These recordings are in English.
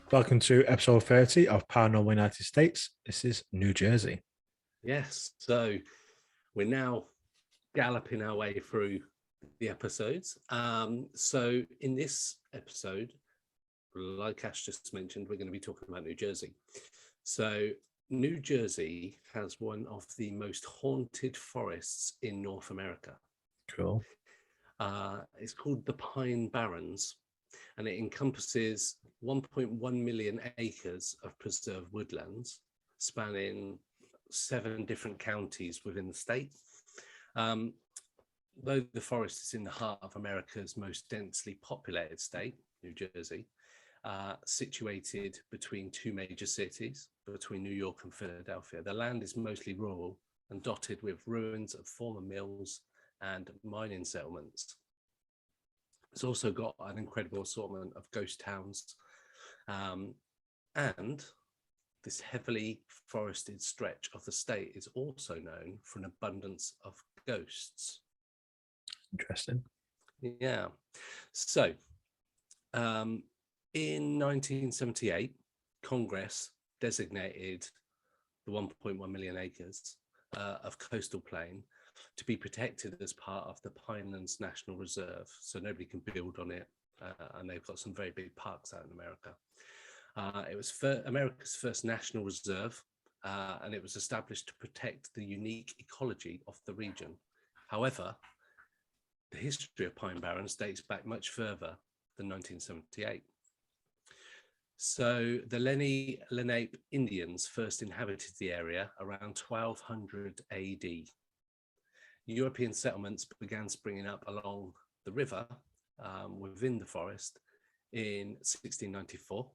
Welcome to episode 30 of Paranormal United States. This is New Jersey. Yes, so we're now galloping our way through the episodes. So in this episode, like Ash just mentioned, we're going to be talking about New Jersey. So New Jersey has one of the most haunted forests in North America. Cool. It's called the Pine Barrens, and it encompasses 1.1 million acres of preserved woodlands spanning 7 different counties within the state. Though the forest is in the heart of America's most densely populated state, New Jersey, situated between 2 major cities, between New York and Philadelphia, the land is mostly rural and dotted with ruins of former mills and mining settlements. It's also got an incredible assortment of ghost towns, and this heavily forested stretch of the state is also known for an abundance of ghosts. Interesting. Yeah. So, in 1978, Congress designated the 1.1 million acres of coastal plain to be protected as part of the Pinelands National Reserve, so nobody can build on it, and they've got some very big parks out in America. It was America's first national reserve, and it was established to protect the unique ecology of the region. However, the history of Pine Barrens dates back much further than 1978. So the Lenape Indians first inhabited the area around 1200 AD. European settlements began springing up along the river within the forest in 1694.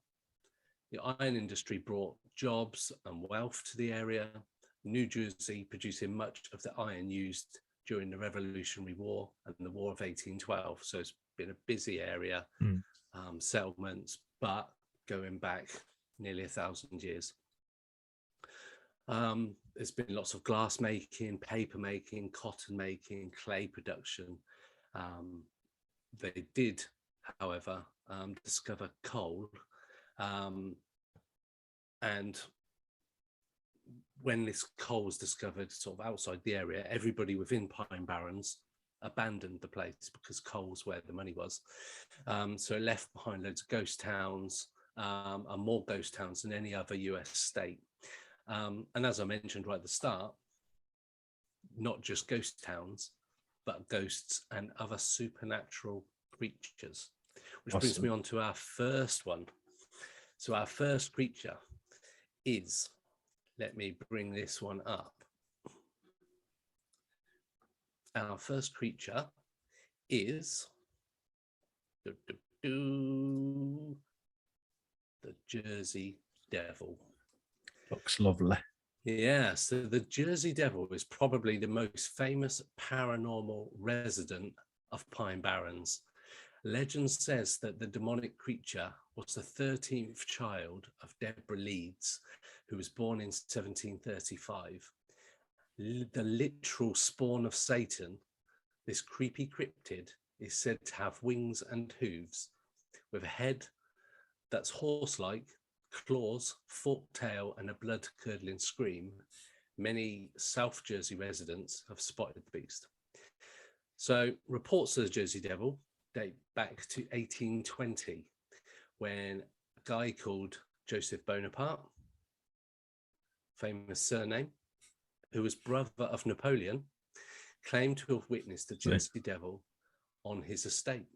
The iron industry brought jobs and wealth to the area, New Jersey producing much of the iron used during the Revolutionary War and the War of 1812. So it's been a busy area, settlements, but going back nearly 1,000 years. There's been lots of glass making, paper making, cotton making, clay production. They did, however, discover coal. And when this coal was discovered sort of outside the area, everybody within Pine Barrens abandoned the place because coal's where the money was. So it left behind loads of ghost towns, and more ghost towns than any other US state. And as I mentioned right at the start, not just ghost towns, but ghosts and other supernatural creatures, which brings me on to our first one. So our first creature is, let me bring this one up. Our first creature is the Jersey Devil. Looks lovely. Yeah, so the Jersey Devil is probably the most famous paranormal resident of Pine Barrens. Legend says that the demonic creature was the 13th child of Deborah Leeds, who was born in 1735. The literal spawn of Satan, this creepy cryptid is said to have wings and hooves, with a head that's horse-like, claws, forked tail, and a blood-curdling scream. Many South Jersey residents have spotted the beast. So reports of the Jersey Devil date back to 1820, when a guy called Joseph Bonaparte, famous surname, who was brother of Napoleon, claimed to have witnessed the Jersey Devil on his estate.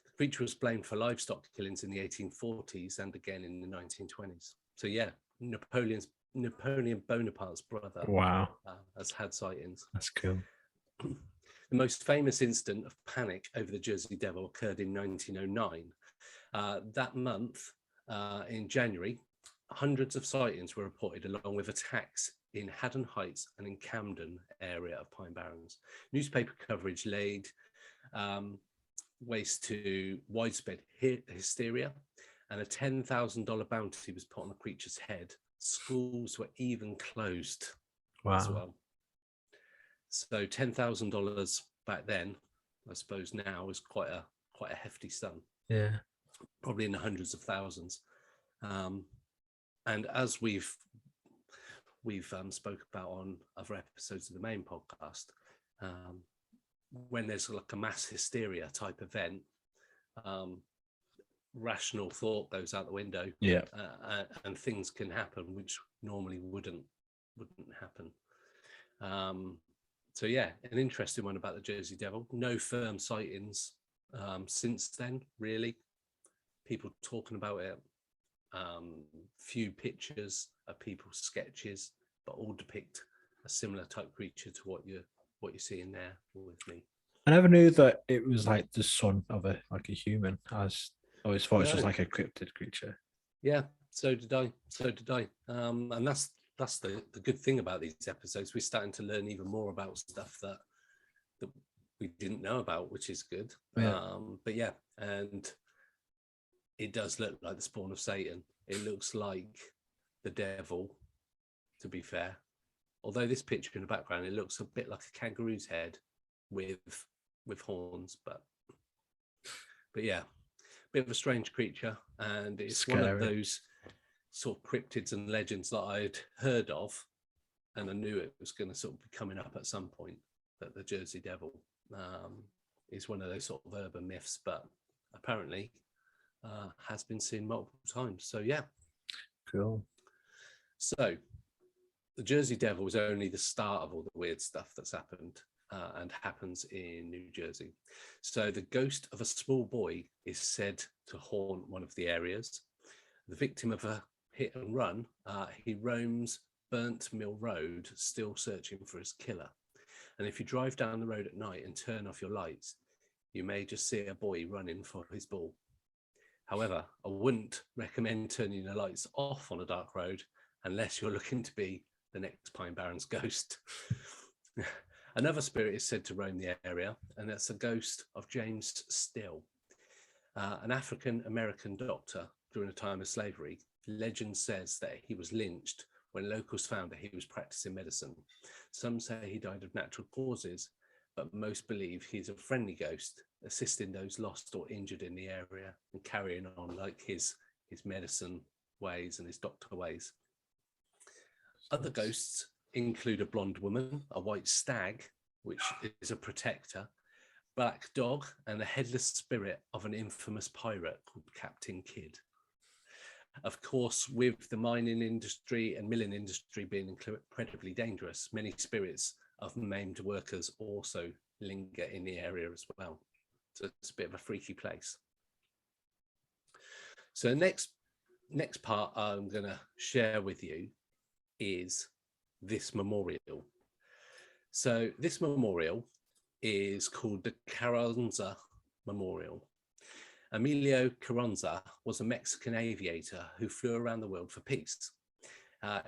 The creature was blamed for livestock killings in the 1840s and again in the 1920s. So yeah, Napoleon Bonaparte's brother has had sightings. That's cool. The most famous incident of panic over the Jersey Devil occurred in 1909. That month, in January, hundreds of sightings were reported, along with attacks in Haddon Heights and in Camden area of Pine Barrens. Newspaper coverage laid waste to widespread hysteria, and a $10,000 bounty was put on the creature's head. Schools were even closed as well. So $10,000 back then, I suppose now, is quite a hefty sum. Yeah, probably in the hundreds of thousands. And as we've spoke about on other episodes of the main podcast, when there's like a mass hysteria type event, rational thought goes out the window, and things can happen which normally wouldn't happen. So yeah, an interesting one about the Jersey Devil. No firm sightings since then, really. People talking about it. Few pictures of people's sketches, but all depict a similar type creature to what you're seeing there with me. I never knew that it was like the son of a human. I always thought it was just No. like a cryptid creature. Yeah, so did I. And that's the good thing about these episodes. We're starting to learn even more about stuff that we didn't know about, which is good. Yeah. But yeah, and it does look like the spawn of Satan. It looks like the devil, to be fair. Although this picture in the background, it looks a bit like a kangaroo's head with horns, but yeah, bit of a strange creature, and it's scary. One of those sort of cryptids and legends that I'd heard of, and I knew it was going to sort of be coming up at some point, that the Jersey Devil is one of those sort of urban myths, but apparently has been seen multiple times. So yeah, cool. So the Jersey Devil is only the start of all the weird stuff that's happened and happens in New Jersey. So the ghost of a small boy is said to haunt one of the areas. The victim of a hit and run, he roams Burnt Mill Road, still searching for his killer. And if you drive down the road at night and turn off your lights, you may just see a boy running for his ball. However, I wouldn't recommend turning the lights off on a dark road unless you're looking to be the next Pine Barrens ghost. Another spirit is said to roam the area, and that's the ghost of James Still, an African-American doctor during a time of slavery. Legend says that he was lynched when locals found that he was practicing medicine. Some say he died of natural causes, but most believe he's a friendly ghost, assisting those lost or injured in the area and carrying on like his medicine ways and his doctor ways. Other ghosts include a blonde woman, a white stag, which is a protector, black dog, and the headless spirit of an infamous pirate called Captain Kidd. Of course, with the mining industry and milling industry being incredibly dangerous, many spirits of maimed workers also linger in the area as well. So it's a bit of a freaky place. So next part I'm going to share with you is this memorial. So this memorial is called the Carranza Memorial. Emilio Carranza was a Mexican aviator who flew around the world for peace.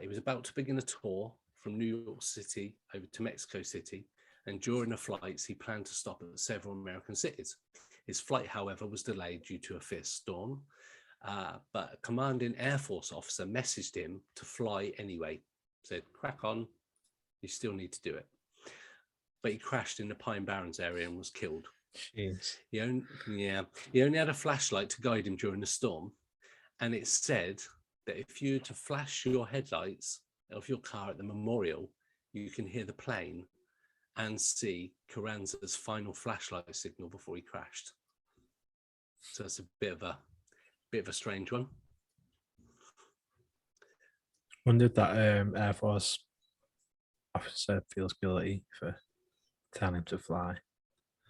He was about to begin a tour from New York City over to Mexico City, and during the flights, he planned to stop at several American cities. His flight, however, was delayed due to a fierce storm, but a commanding Air Force officer messaged him to fly anyway, said, crack on, you still need to do it. But he crashed in the Pine Barrens area and was killed. Jeez. He only had a flashlight to guide him during the storm, and it's said that if you were to flash your headlights of your car at the memorial, you can hear the plane and see Carranza's final flashlight signal before he crashed. So it's a bit of a strange one. Wondered that Air Force officer feels guilty for telling him to fly.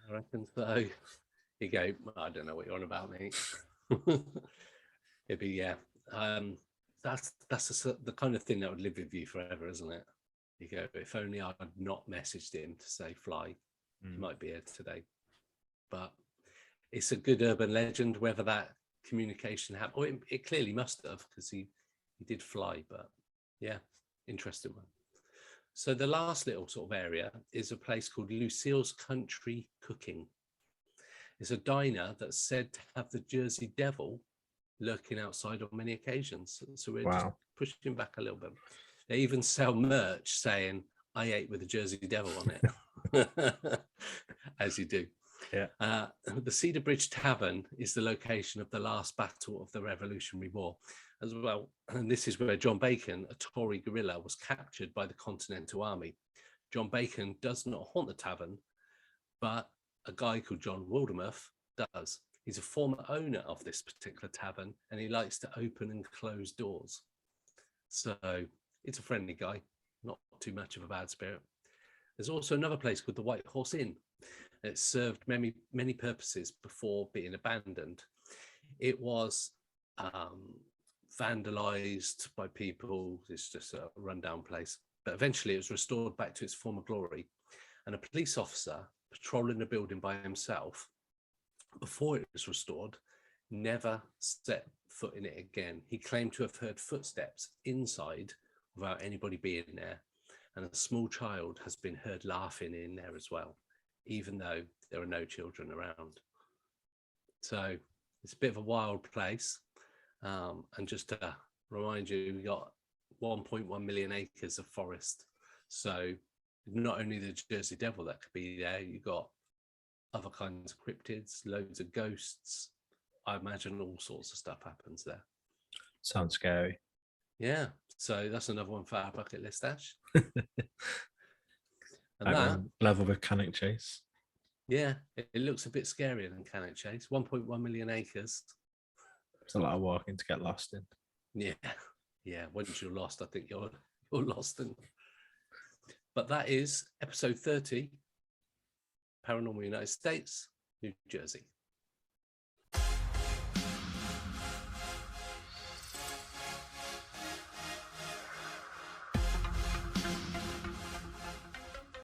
I reckon so. You go, I don't know what you're on about, mate. It'd be, yeah. That's the kind of thing that would live with you forever, isn't it? You go, if only I'd not messaged him to say fly, he might be here today. But it's a good urban legend. Whether that communication happened, it clearly must have, because he did fly. But yeah, interesting one. So the last little sort of area is a place called Lucille's Country Cooking. It's a diner that's said to have the Jersey Devil lurking outside on many occasions. So we're just pushing back a little bit. They even sell merch saying, I ate with the Jersey Devil on it, as you do. Yeah. The Cedar Bridge Tavern is the location of the last battle of the Revolutionary War. as well. And this is where John Bacon, a Tory guerrilla, was captured by the Continental Army. John Bacon does not haunt the tavern, but a guy called John Wildermuth does. He's a former owner of this particular tavern, and he likes to open and close doors. So it's a friendly guy, not too much of a bad spirit. There's also another place called the White Horse Inn. It served many purposes before being abandoned. It was vandalized by people. It's just a rundown place. But eventually it was restored back to its former glory. And a police officer patrolling the building by himself, before it was restored, never set foot in it again. He claimed to have heard footsteps inside without anybody being there. And a small child has been heard laughing in there as well, even though there are no children around. So it's a bit of a wild place. And just to remind you, we got 1.1 million acres of forest. So not only the Jersey Devil that could be there, you got other kinds of cryptids, loads of ghosts. I imagine all sorts of stuff happens there. Sounds scary. Yeah, so that's another one for our bucket list, Ash. And Like that, level with Cannock Chase. yeah, it looks a bit scarier than Cannock Chase. 1.1 million acres. It's a lot of walking to get lost in. Yeah. Once you're lost, I think you're lost. But that is episode 30, Paranormal United States, New Jersey.